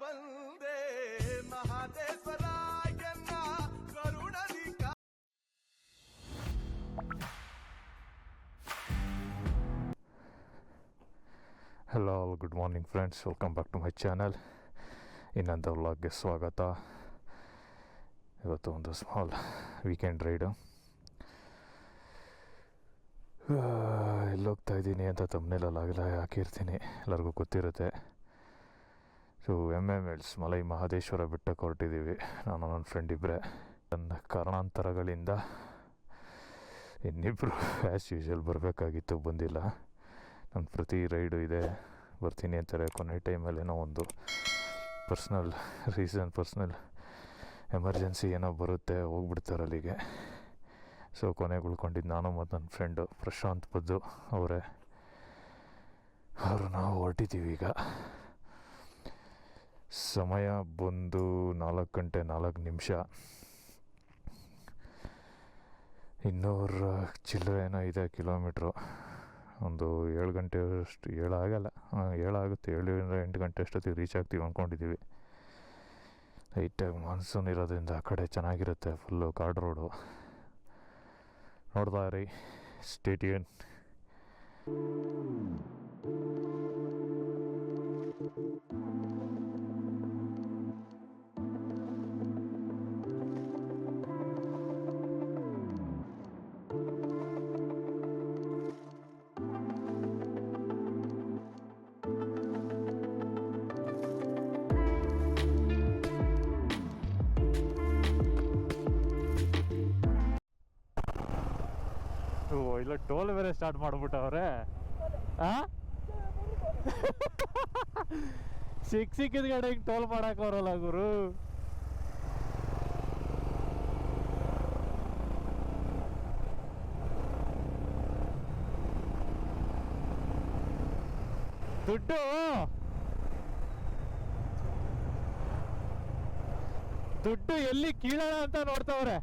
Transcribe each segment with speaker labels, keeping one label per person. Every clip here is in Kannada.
Speaker 1: ಬಂದೆ ಮಹಾದೇಶ್ವರಾಯನ ಕರುಣದಿ
Speaker 2: hello good morning friends, welcome back to my channel. ಇನ್ನೊಂದು ವ್ಲಾಗ್ಗೆ ಸ್ವಾಗತ. ಇವತ್ತು ಒಂದು ಸ್ಮಾಲ್ ವೀಕೆಂಡ್ ರೈಡು. ಎಲ್ಲೋಗ್ತಾ ಇದ್ದೀನಿ ಅಂತ ತಮ್ಮನೇಲೆಲ್ಲ ಹಾಕಿರ್ತೀನಿ, ಎಲ್ಲರಿಗೂ ಗೊತ್ತಿರುತ್ತೆ. ಸೊ MMLs ಮಲೈ ಮಹದೇಶ್ವರ ಬೆಟ್ಟಕ್ಕೆ ಹೊರಟಿದ್ದೀವಿ, ನಾನು ನನ್ನ ಫ್ರೆಂಡ್ ಇಬ್ಬರೇ. ನನ್ನ ಕಾರಣಾಂತರಗಳಿಂದ ಇನ್ನಿಬ್ಬರು ಆ್ಯಸ್ ಯೂಶುವಲ್ ಬರಬೇಕಾಗಿತ್ತು, ಬಂದಿಲ್ಲ. ನನ್ನ ಪ್ರತಿ ರೈಡು ಇದೆ ಬರ್ತೀನಿ ಅಂತಾರೆ, ಕೊನೆ ಟೈಮಲ್ಲಿ ಏನೋ ಒಂದು ಪರ್ಸ್ನಲ್ ಎಮರ್ಜೆನ್ಸಿ ಏನೋ ಬರುತ್ತೆ, ಹೋಗ್ಬಿಡ್ತಾರೆ ಅಲ್ಲಿಗೆ. ಸೊ ಕೊನೆಗೆ ಉಳ್ಕೊಂಡಿದ್ದು ನಾನು ಮತ್ತು ನನ್ನ ಫ್ರೆಂಡು ಪ್ರಶಾಂತ್ ಬದ್ದು ಅವರೇ. ನಾವು ಹೊರಟಿದ್ದೀವಿ ಈಗ. ಸಮಯ ಬಂದು 4 ಗಂಟೆ 4 ನಿಮಿಷ. 200 ಚಿಲ್ಲರೆ ಏನೋ ಇದೆ ಕಿಲೋಮೀಟ್ರು. ಒಂದು 7 ಗಂಟೆ ಅಷ್ಟು, 7 ಆಗಲ್ಲ, 7 ಆಗುತ್ತೆ, 7-8 ಗಂಟೆ ಅಷ್ಟೊತ್ತಿಗೆ ರೀಚ್ ಆಗ್ತೀವಿ ಅಂದ್ಕೊಂಡಿದ್ದೀವಿ. ಲೈಟಾಗಿ ಮಾನ್ಸೂನ್ ಇರೋದ್ರಿಂದ ಆ ಕಡೆ ಚೆನ್ನಾಗಿರುತ್ತೆ, ಫುಲ್ಲು ಕಾಡು ರೋಡು. ನೋಡ್ತಾ ಇರಿ, ಸ್ಟೇ ಟ್ಯೂನ್. ಇಲ್ಲ ಟೋಲ್ ಬೇರೆ ಸ್ಟಾರ್ಟ್ ಮಾಡ್ಬಿಟ್ಟವ್ರೆ. ಸಿಕ್ಕಿದ ಕಡೆ ಹಿಂಗೆ ಟೋಲ್ ಮಾಡಕ್ ಬರಲ್ಲ ಗುರು. ದುಡ್ಡು ಎಲ್ಲಿ ಕೀಳೋಣ ಅಂತ ನೋಡ್ತವ್ರೆ.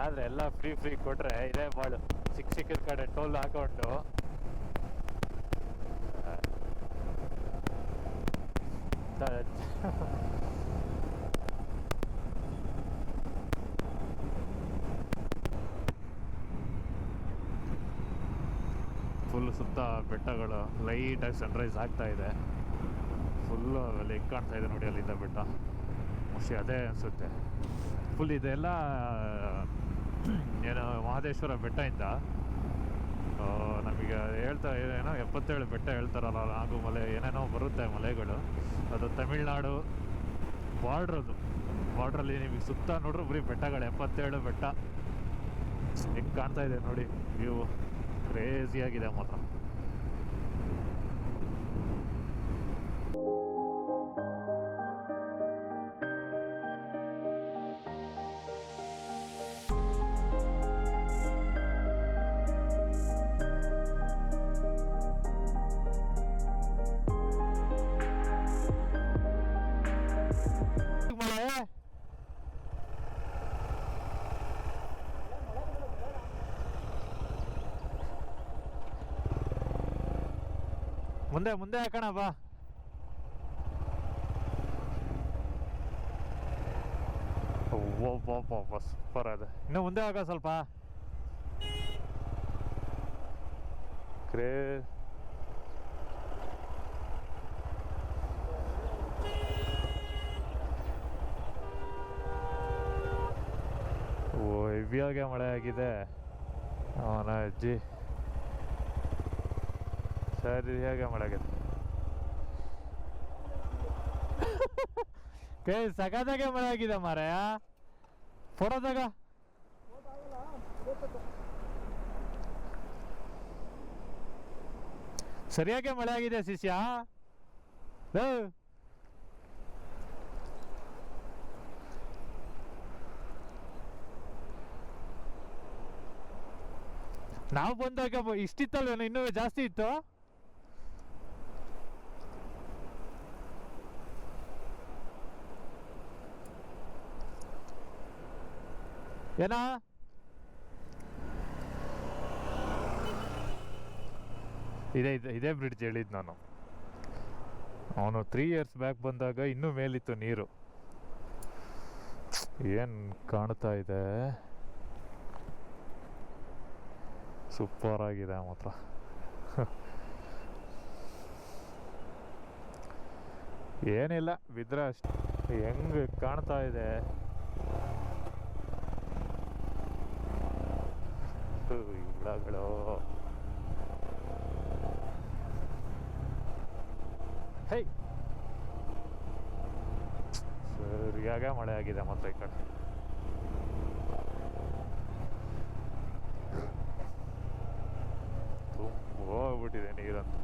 Speaker 2: ಆದ್ರೆ ಎಲ್ಲ ಫ್ರೀ ಕೊಟ್ರೆ ಇದೇ ಬಾಳು. ಸಿಕ್ಕಿದ ಕಡೆ ಟೋಲ್ ಹಾಕೊಂಡು ಫುಲ್ ಸುತ್ತ ಬೆಟ್ಟಗಳು, ಲೈಟಾಗಿ ಸನ್ರೈಸ್ ಆಗ್ತಾ ಇದೆ. ಫುಲ್ಲು ಅಲ್ಲಿ ಹೆಂಗೆ ಕಾಣ್ತಾ ಇದೆ ನೋಡಿ, ಅಲ್ಲಿಂದ ಬೆಟ್ಟ. ಮೋಸ್ಟ್ಲಿ ಅದೇ ಅನಿಸುತ್ತೆ. ಫುಲ್ ಇದೆಲ್ಲ ಏನೋ ಮಹದೇಶ್ವರ ಬೆಟ್ಟದಿಂದ ನಮಗೆ ಏನೋ 77 ಬೆಟ್ಟ ಹೇಳ್ತಾರಲ್ಲ, ಹಾಗೂ ಮಲೆ ಏನೇನೋ ಬರುತ್ತೆ ಮಲೆಗಳು. ಅದು ತಮಿಳ್ನಾಡು ಬಾರ್ಡ್ರಲ್ಲಿ ನಿಮಗೆ ಸುತ್ತ ನೋಡ್ರು ಬರೀ ಬೆಟ್ಟಗಳು, 77 ಬೆಟ್ಟ. ಹೆಂಗೆ ಕಾಣ್ತಾ ಇದೆ ನೋಡಿ ವ್ಯೂ, ಕ್ರೇಜಿಯಾಗಿದೆ ಮಾತ್ರ. ಮುಂದೆ ಹಾಕೋಣ ಬಾ. ಸೂಪರ್ ಅದ. ಇನ್ನು ಮುಂದೆ ಹಾಕೋ ಸ್ವಲ್ಪ. ಹೆವಿಯಾಗೆ ಮಳೆ ಆಗಿದೆ. ಅವನ ಅಜ್ಜಿ ಸರಿಯಾಗಿ ಮಾಡಾಗಿದೆ. ಸಗದಾಗೆ ಮಳೆ ಆಗಿದೆ ಮಾರಾಯ. ಫೋಟೋದಾಗ ಸರಿಯಾಗಿ ಮಳೆ ಆಗಿದೆ ಶಿಷ್ಯ. ನಾವು ಬಂದಾಗ ಇಷ್ಟಿತ್ತಲ್ವೇನೋ, ಇನ್ನೂ ಜಾಸ್ತಿ ಇತ್ತು. ಏನಾ ಇದೇ ಬ್ರಿಡ್ಜ್ ಹೇಳಿದ್ದು ನಾನು. ಅವನು 3 years ಬ್ಯಾಕ್ ಬಂದಾಗ ಇನ್ನೂ ಮೇಲಿತ್ತು ನೀರು. ಏನು ಕಾಣ್ತಾ ಇದೆ, ಸೂಪರ್ ಆಗಿದೆ ಮಾತ್ರ. ಏನಿಲ್ಲ, ಬಿದ್ರೆ ಅಷ್ಟು ಹೆಂಗೆ ಕಾಣ್ತಾ ಇದೆ. ಗಿಡಗಳು ಹೈ ಸರಿಯಾಗ ಮಳೆ ಆಗಿದೆ ಮಾತ್ರ ಈ ಕಡೆ. ತುಂಬ ಹೋಗ್ಬಿಟ್ಟಿದೆ ನೀರಂತೂ.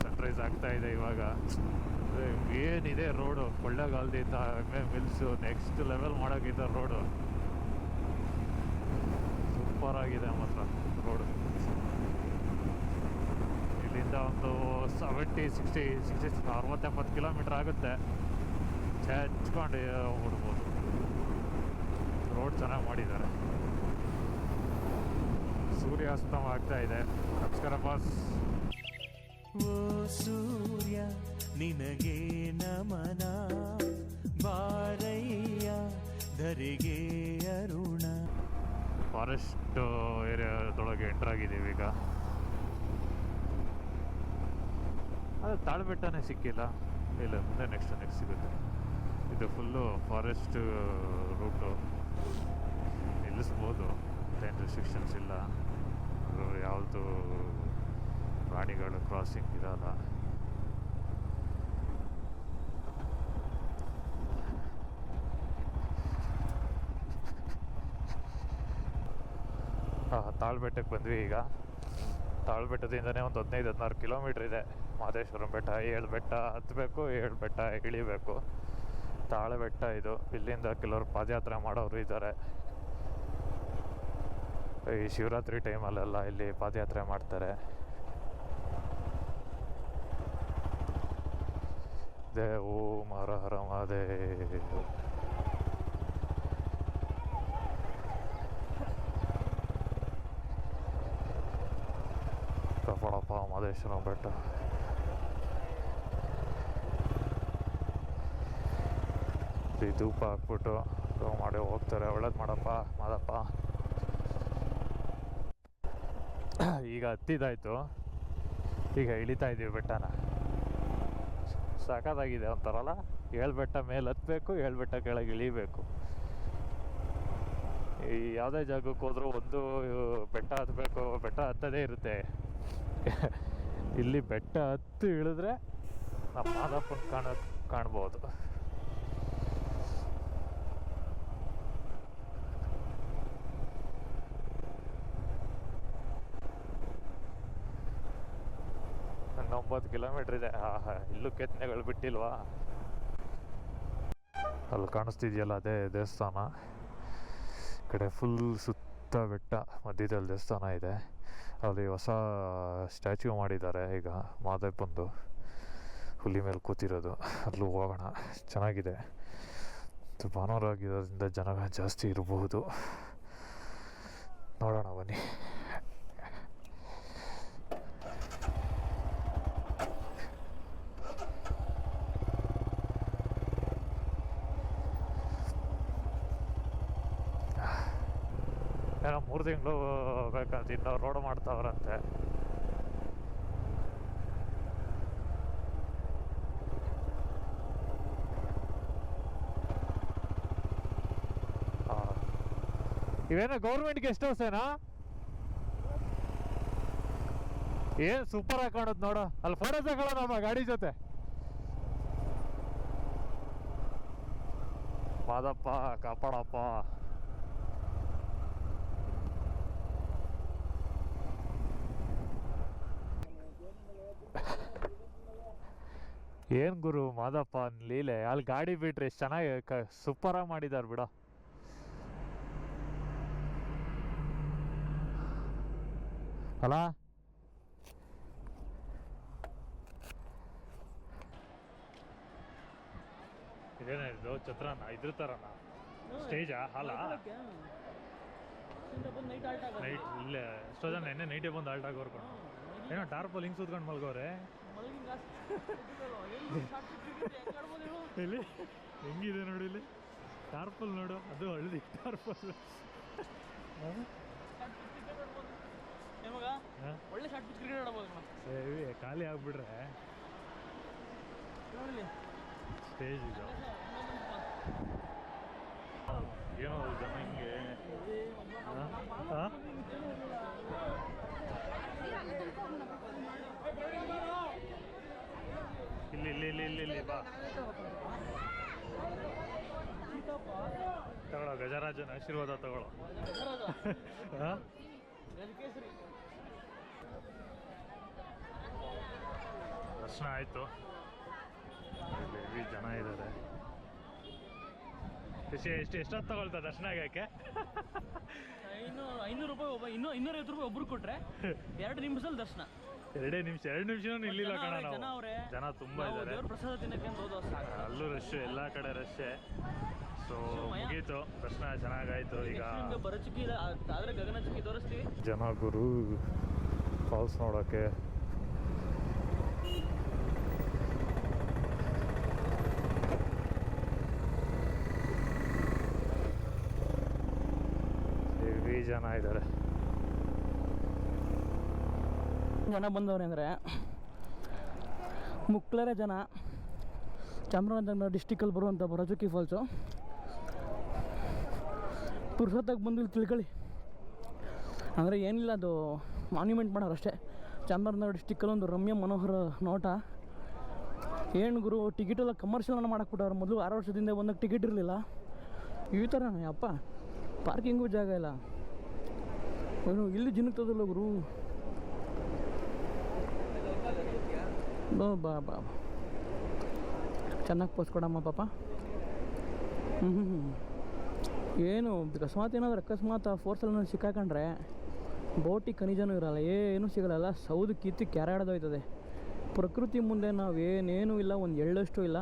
Speaker 2: ಸನ್ರೈಸ್ ಆಗ್ತಾ ಇದೆ ಇವಾಗ. ಏನಿದೆ ರೋಡು, ಕೊಳ್ಳೇಗಾಲದಿಂದ ಮಿಲ್ಸು ನೆಕ್ಸ್ಟ್ ಲೆವೆಲ್ ಮಾಡೋಕ್ಕಿದ್ದ ರೋಡು. ಸೂಪರ್ ಆಗಿದೆ ಮಾತ್ರ ರೋಡು. ಇಲ್ಲಿಂದ ಒಂದು 60-70 ಕಿಲೋಮೀಟ್ರ್ ಆಗುತ್ತೆ. ಹಚ್ಕೊಂಡು ಹೋಗ್ಬಿಡ್ಬೋದು. ರೋಡ್ ಚೆನ್ನಾಗಿ ಮಾಡಿದ್ದಾರೆ. ಸೂರ್ಯಾಸ್ತಮ ಆಗ್ತಾ ಇದೆ. ನಮಸ್ಕಾರ ಬಾಸ್.
Speaker 3: ಓ ಸೂರ್ಯ ನಿನಗೆ ನಮನ, ಬಾರಯ್ಯ ಧರೆಗೆ ಅರುಣ.
Speaker 2: ಫಾರೆಸ್ಟ್ ಏರಿಯಾದೊಳಗೆ ಎಂಟರ್ ಆಗಿದ್ದೀವಿ ಈಗ. ಅದು ತಾಳ್ಬೆಟ್ಟನೇ ಸಿಕ್ಕಿಲ್ಲ. ಇಲ್ಲ, ಮುಂದೆ ನೆಕ್ಸ್ಟ್ ಸಿಗುತ್ತೆ. ಇದು ಫುಲ್ಲು ಫಾರೆಸ್ಟ್ ರೂಟು. ನಿಲ್ಲಿಸ್ಬೋದು, ಏನು ರೆಸ್ಟ್ರಿಕ್ಷನ್ಸ್ ಇಲ್ಲ. ಯಾವುದು ಪ್ರಾಣಿಗಳು ಕ್ರಾಸಿಂಗ್ ಇರಲ್ಲ. ತಾಳ್ಬೆಟ್ಟಕ್ಕೆ ಬಂದ್ವಿ ಈಗ. ತಾಳ್ಬೆಟ್ಟದಿಂದನೇ ಒಂದು 15-16 ಕಿಲೋಮೀಟ್ರ್ ಇದೆ ಮಹದೇಶ್ವರಂ ಬೆಟ್ಟ. 7 ಬೆಟ್ಟ ಹತ್ತಬೇಕು, 7 ಬೆಟ್ಟ ಇಳಿಬೇಕು. ತಾಳ್ಬೆಟ್ಟ ಇದು. ಇಲ್ಲಿಂದ ಕೆಲವರು ಪಾದಯಾತ್ರೆ ಮಾಡೋರು ಇದ್ದಾರೆ. ಈ ಶಿವರಾತ್ರಿ ಟೈಮಲ್ಲೆಲ್ಲ ಇಲ್ಲಿ ಪಾದಯಾತ್ರೆ ಮಾಡ್ತಾರೆ. ಓಂ ಹರ ಹರ ಮಹಾದೇವ. ಕಾಪಾಡಪ್ಪ ಮಹದೇಶ್ವರ ಬೆಟ್ಟ. ಈ ಧೂಪ ಹಾಕ್ಬಿಟ್ಟು ಮಾಡಿ ಹೋಗ್ತಾರೆ. ಒಳ್ಳೇದು ಮಾಡಪ್ಪ ಮಾದಪ್ಪ. ಈಗ ಹತ್ತಿದಾಯ್ತು, ಈಗ ಇಳಿತಾ ಇದ್ದೀವಿ ಬೆಟ್ಟನ. ಸಾಕಾಗಿದೆ ಅಂತಾರಲ್ಲ, 7 ಬೆಟ್ಟ ಮೇಲೆ ಹತ್ತಬೇಕು, 7 ಬೆಟ್ಟ ಕೆಳಗೆ ಇಳಿಬೇಕು. ಈ ಯಾವುದೇ ಜಾಗಕ್ಕೆ ಹೋದ್ರೂ ಒಂದು ಬೆಟ್ಟ ಹತ್ತಬೇಕು, ಬೆಟ್ಟ ಹತ್ತದೇ ಇರುತ್ತೆ. ಇಲ್ಲಿ ಬೆಟ್ಟ ಹತ್ತು ಇಳಿದ್ರೆ ನಮ್ಮ ಮಾದಪ್ಪನ ಕಾಣ್ಬೋದು. ಇನ್ನು 9 ಕಿಲೋಮೀಟ್ರ್ ಇದೆ. ಇಲ್ಲೂ ಕೆತ್ತನೆಗಳು ಬಿಟ್ಟಿಲ್ವಾ? ಅಲ್ಲಿ ಕಾಣಿಸ್ತಿದೆಯಲ್ಲ, ಅದೇ ದೇವಸ್ಥಾನ. ಈ ಕಡೆ ಫುಲ್ ಸುತ್ತ ಬೆಟ್ಟ, ಮಧ್ಯದಲ್ಲಿ ದೇವಸ್ಥಾನ ಇದೆ. ಅಲ್ಲಿ ಹೊಸ ಸ್ಟ್ಯಾಚ್ಯೂ ಮಾಡಿದ್ದಾರೆ ಈಗ, ಮಾದಪ್ಪಂದು ಹುಲಿ ಮೇಲೆ ಕೂತಿರೋದು. ಅಲ್ಲೂ ಹೋಗೋಣ, ಚೆನ್ನಾಗಿದೆ. ಭಾನುವಾರ ಆಗಿರೋದ್ರಿಂದ ಜನ ಜಾಸ್ತಿ ಇರಬಹುದು. ನೋಡೋಣ ಬನ್ನಿ. ಏನೋ 3 ತಿಂಗಳು ಬೇಕಂತ ಇನ್ನೂ ರೋಡ್ ಮಾಡ್ತಾವ್ರಂತೆ. ಇವೇನೋ ಗೌರ್ಮೆಂಟ್ ಗೆಸ್ಟ್ ಹೌಸ್ ಏನಾ? ಏನ್ ಸೂಪರ್ ಆಗಿ ಕಾಣುತ್ತೆ ನೋಡು. ಅಲ್ಲಿ ಫೋಟೋ ತಗೊಳ್ಳೋಣ ಗಾಡಿ ಜೊತೆ. ಮಾದಪ್ಪ ಕಾಪಾಡಪ್ಪ. ಏನ್ ಗುರು ಮಾದಪ್ಪ ಲೀಲೆ. ಅಲ್ಲಿ ಗಾಡಿ ಬಿಟ್ರೆ ಎಷ್ಟು ಚೆನ್ನಾಗಿ ಸೂಪರಾಗಿ ಮಾಡಿದಾರೆ ಬಿಡ. ಅಲ್ಲ ಇದೇನಿದು ಛತ್ರನ ಇದ್ರ ಥರನ ಸ್ಟೇಜಾ ಹಾಲಾ ನೈಟ್ ಇಲ್ಲೇ ಎಷ್ಟೋ ಜನ ಎಣ್ಣೆ ನೈಟೇ ಬಂದು ಆಲ್ಟ್ ಆಗೋರ್ಕೊಂಡು ಏನೋ ಟಾರ್ಪಲ್ ಹಿಂಗೆ ಸುತ್ಕೊಂಡು ಮಲ್ಗೋರೆ ಇಲ್ಲಿ ಹೆಂಗಿದೆ ನೋಡಿ ಇಲ್ಲಿ ಟಾರ್ಪಲ್ ನೋಡು ಅದು ಹಳದಿ ಟಾರ್ಪಲ್
Speaker 4: ಒಳ್ಳೆ ಶಾರ್ಟ್ ಪಿಚ್ ಕ್ರಿಕೆಟ್ ಆಡಬಹುದು
Speaker 2: ಸೇವಿ ಖಾಲಿ ಆಗ್ಬಿಟ್ರೆ ಸ್ಟೇಜ್ ಇದು ಏನೋ ಜನ ಹಿಂಗೆ ಇಲ್ಲಿ ಇಲ್ಲಿ ಇಲ್ಲಿ ಇಲ್ಲಿ ಇಲ್ಲಿ ಬಾ ತಗೊಳ್ಳೋ ಗಜರಾಜನ ಆಶೀರ್ವಾದ ತಗೊಳ್ಳೋ ದರ್ಶನ ಆಯಿತು ಇಲ್ಲಿ ಜನ ಇದ್ದಾರೆ ಎಷ್ಟೊತ್ತು ತಗೊಳ್ತಾ ದರ್ಶನ ಆಗಕ್ಕೆ
Speaker 4: 500 ರೂಪಾಯಿ ಒಬ್ಬ 250 ರೂಪಾಯಿ ಒಬ್ರು ಕೊಟ್ರೆ 2 ನಿಮಿಷದಲ್ಲಿ ದರ್ಶನ
Speaker 2: 2 ನಿಮಿಷನೂ ನಿಲ್ಲಿಲ್ಲ ಕಣ
Speaker 4: ಜನ
Speaker 2: ನಾವು
Speaker 4: ಅವ್ರೆ
Speaker 2: ಜನ ತುಂಬ ಇದ್ದಾರೆ
Speaker 4: ದೇವ್ರ ಪ್ರಸಾದ ತಿನ್ನಕ್ಕೆ ಅಂತ ಹೋದ
Speaker 2: ಅಲ್ಲೂ ರಶ್ ಎಲ್ಲ ಕಡೆ ರಶ್ಶೆ ಸೊ ಮುಗೀತು ದರ್ಶನ ಚೆನ್ನಾಗಾಯ್ತು ಈಗ
Speaker 4: ಬರಚುಕ್ಕಿ ಆದ್ರೆ ಗಗನ ಚುಕ್ಕಿ ತೋರಿಸ್ತೀವಿ
Speaker 2: ಜನ ಗುರು ಫಾಲ್ಸ್ ನೋಡೋಕ್ಕೆ ಹೆವಿ ಜನ ಇದ್ದಾರೆ
Speaker 4: ಜನ ಬಂದವ್ರೆ ಅಂದರೆ ಮುಕ್ಳರೆ ಜನ ಚಾಮರಾಜನಗರ ಡಿಸ್ಟಿಕಲ್ಲಿ ಬರುವಂಥ ಬರಚುಕ್ಕಿ ಫಾಲ್ಸು ಪುರ್ಸೊತ್ತಾಗಿ ಬಂದು ಇಲ್ಲಿ ತಿಳ್ಕೊಳ್ಳಿ ಅಂದರೆ ಏನಿಲ್ಲ ಅದು ಮಾನ್ಯುಮೆಂಟ್ ಮಾಡೋರು ಅಷ್ಟೇ ಚಾಮರಾಜನಗರ ಡಿಸ್ಟಿಕಲ್ಲಿ ಒಂದು ರಮ್ಯ ಮನೋಹರ ನೋಟ ಏನು ಗುರು ಟಿಕೆಟೆಲ್ಲ ಕಮರ್ಷಿಯಲ್ ಮಾಡಾಕ್ಬಿಟ್ಟವ್ರು ಮೊದಲು 6 ವರ್ಷದಿಂದ ಬಂದಾಗ ಟಿಕೆಟ್ ಇರಲಿಲ್ಲ ಈ ಥರನೇ ಅಪ್ಪ ಪಾರ್ಕಿಂಗು ಜಾಗ ಇಲ್ಲ ಏನು ಇಲ್ಲಿ ಜಿನುಗ್ತದಲ್ಲ ಗುರು ಬಾ ಬಾ ಚೆನ್ನಾಗಿ ಪೋಸ್ಟ್ ಕೊಡಮ್ಮ ಪಾಪ ಏನು ಅಕಸ್ಮಾತ್ ಏನಾದರೂ ಅಕಸ್ಮಾತ್ ಫೋರ್ಸಲ್ಲಿ ಸಿಕ್ಕಾಕೊಂಡ್ರೆ ಬೋಟಿಗೆ ಖನಿಜನೂ ಇರಲ್ಲ ಏನೂ ಸಿಗಲ್ಲ ಎಲ್ಲ ಸೌದು ಕಿತ್ತು ಕ್ಯಾರಾಡ್ದೋಯ್ತದೆ ಪ್ರಕೃತಿ ಮುಂದೆ ನಾವು ಏನೇನೂ ಇಲ್ಲ ಒಂದು ಎಳ್ಳಷ್ಟು ಇಲ್ಲ